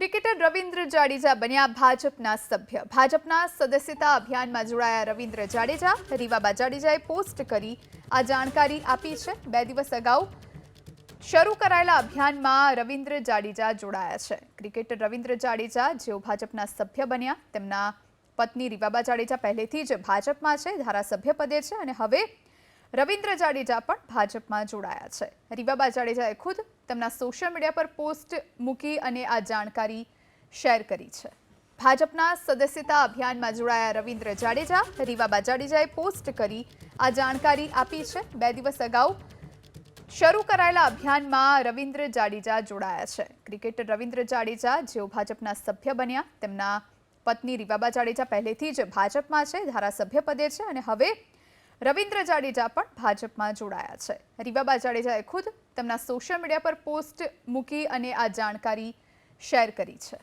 Cricketer Ravindra Jadeja બન્યા ભાજપના સભ્ય। ભાજપના સદસ્યતા અભિયાનમાં જોડાયા રવિન્દ્ર જાડેજા। રીવાબા જાડેજાએ પોસ્ટ કરી આ જાણકારી આપી છે। 2 દિવસ અગાઉ શરૂ કરાયેલા અભિયાનમાં રવિન્દ્ર જાડેજા જોડાયા છે। ક્રિકેટર રવિન્દ્ર જાડેજા જેઓ ભાજપના સભ્ય બન્યા, તેમના પત્ની રીવાબા જાડેજા પહેલેથી જ ભાજપમાં છે, ધારાસભ્ય પદે છે અને હવે રવિન્દ્ર જાડેજા પણ ભાજપમાં જોડાયા છે। રીવાબા જાડેજાએ ખુદ તેમના સોશિયલ મીડિયા પર પોસ્ટ મૂકી અને આ જાણકારી શેર કરી છે। ભાજપના સદસ્યતા અભિયાનમાં જોડાયા રવિન્દ્ર જાડેજા। રીવાબા જાડેજાએ પોસ્ટ કરી આ જાણકારી આપી છે। 2 દિવસ અગાઉ શરૂ કરાયેલા અભિયાનમાં રવિન્દ્ર જાડેજા જોડાયા છે। ક્રિકેટર રવિન્દ્ર જાડેજા જેઓ ભાજપના સભ્ય બન્યા, તેમના પત્ની રીવાબા જાડેજા પહેલેથી જ ભાજપમાં છે, ધારાસભ્ય પદે છે અને હવે રવિન્દ્ર જાડેજા પણ ભાજપમાં જોડાયા છે। રીવાબા જાડેજાએ ખુદ તેમના સોશિયલ મીડિયા પર પોસ્ટ મૂકી અને આ જાણકારી શેર કરી છે।